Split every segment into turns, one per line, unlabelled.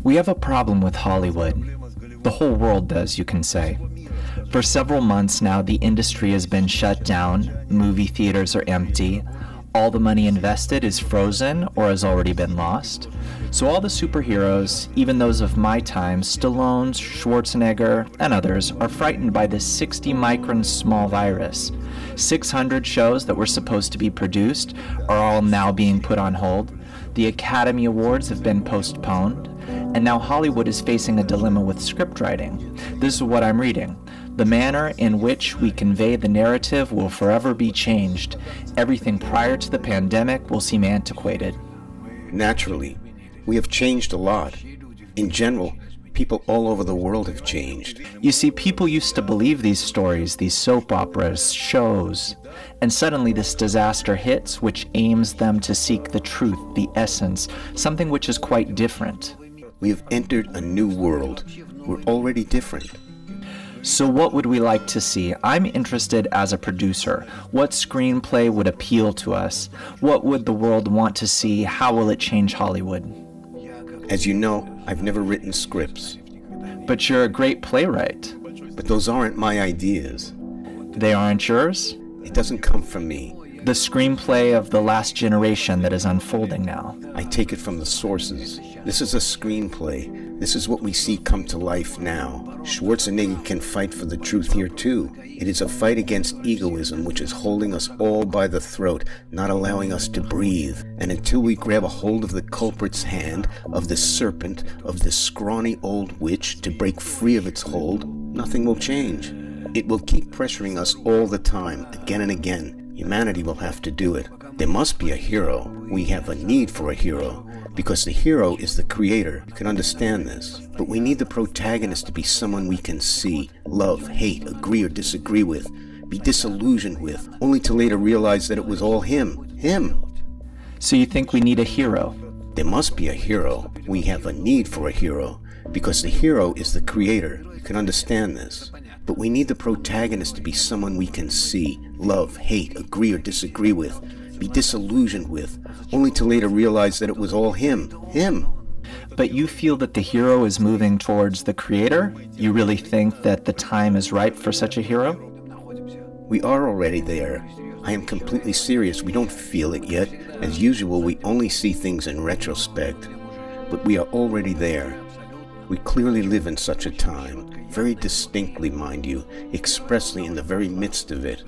We have a problem with Hollywood. The whole world does, you can say. For several months now, the industry has been shut down, movie theaters are empty, all the money invested is frozen or has already been lost. So all the superheroes, even those of my time, Stallone, Schwarzenegger, and others, are frightened by this 60-micron small virus. 600 shows that were supposed to be produced are all now being put on hold. The Academy Awards have been postponed, and now Hollywood is facing a dilemma with script writing. This is what I'm reading. The manner in which we convey the narrative will forever be changed. Everything prior to the pandemic will seem antiquated.
Naturally, we have changed a lot. In general, people all over the world have changed.
You see, people used to believe these stories, these soap operas, shows, and suddenly this disaster hits, which aims them to seek the truth, the essence, something which is quite different.
We have entered a new world. We're already different.
So what would we like to see? I'm interested as a producer. What screenplay would appeal to us? What would the world want to see? How will it change Hollywood?
As you know, I've never written scripts.
But you're a great playwright.
But those aren't my ideas.
They aren't yours?
It doesn't come from me.
The screenplay of the last generation that is unfolding now.
I take it from the sources. This is a screenplay. This is what we see come to life now. Schwarzenegger can fight for the truth here too. It is a fight against egoism which is holding us all by the throat, not allowing us to breathe. And until we grab a hold of the culprit's hand, of this serpent, of this scrawny old witch, to break free of its hold, nothing will change. It will keep pressuring us all the time, again and again. Humanity will have to do it. There must be a hero. We have a need for a hero, because the hero is the creator. You can understand this. But we need the protagonist to be someone we can see, love, hate, agree or disagree with, be disillusioned with, only to later realize that it was all him. Him.
So you think we need a hero?
There must be a hero. We have a need for a hero, because the hero is the creator. You can understand this. But we need the protagonist to be someone we can see, love, hate, agree or disagree with, be disillusioned with, only to later realize that it was all him. Him.
But you feel that the hero is moving towards the creator? You really think that the time is ripe for such a hero?
We are already there. I am completely serious. We don't feel it yet. As usual, we only see things in retrospect. But we are already there. We clearly live in such a time. Very distinctly, mind you, expressly in the very midst of it.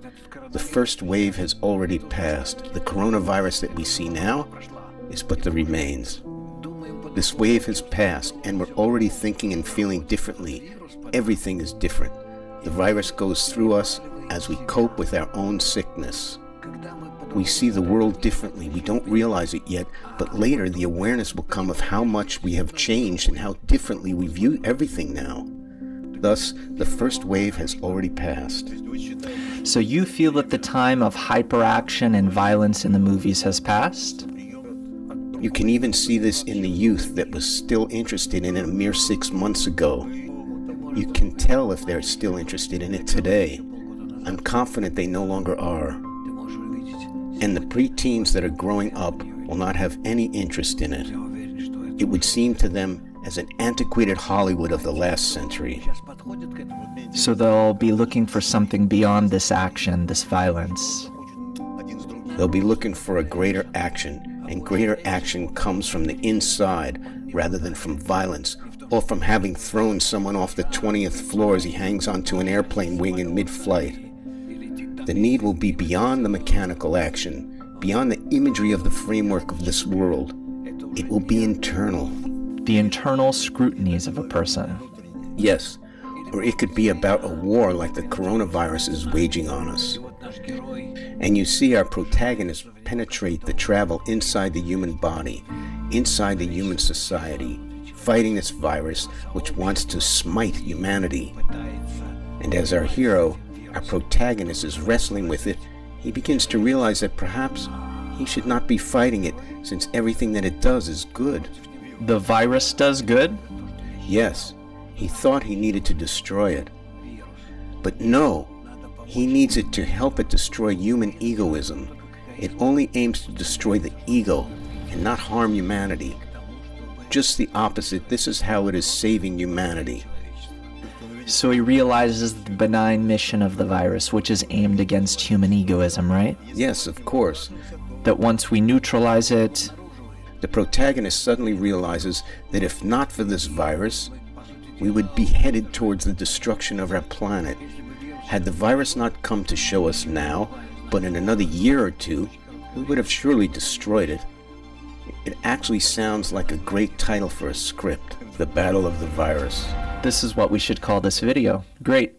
The first wave has already passed. The coronavirus that we see now is but the remains. This wave has passed, and we're already thinking and feeling differently. Everything is different. The virus goes through us as we cope with our own sickness. We see the world differently. We don't realize it yet, but later the awareness will come of how much we have changed and how differently we view everything now. Thus, the first wave has already passed.
So you feel that the time of hyperaction and violence in the movies has passed?
You can even see this in the youth that was still interested in it a mere 6 months ago. You can tell if they're still interested in it today. I'm confident they no longer are. And the preteens that are growing up will not have any interest in it. It would seem to them as an antiquated Hollywood of the last century.
So they'll be looking for something beyond this action, this violence.
They'll be looking for a greater action, and greater action comes from the inside rather than from violence or from having thrown someone off the 20th floor as he hangs onto an airplane wing in mid-flight. The need will be beyond the mechanical action, beyond the imagery of the framework of this world. It will be internal.
The internal scrutinies of a person.
Yes, or it could be about a war like the coronavirus is waging on us. And you see our protagonists penetrate the travel inside the human body, inside the human society, fighting this virus which wants to smite humanity. And as our hero, our protagonist is wrestling with it, he begins to realize that perhaps he should not be fighting it, since everything that it does is good.
The virus does good?
Yes, he thought he needed to destroy it. But no, he needs it to help it destroy human egoism. It only aims to destroy the ego and not harm humanity. just the opposite. This is how it is saving humanity.
So he realizes the benign mission of the virus, which is aimed against human egoism, right?
Yes, of course.
That once we neutralize it,
the protagonist suddenly realizes that if not for this virus, we would be headed towards the destruction of our planet. Had the virus not come to show us now, but in another year or two, we would have surely destroyed it. It actually sounds like a great title for a script, The Battle of the Virus.
this is what we should call this video. Great.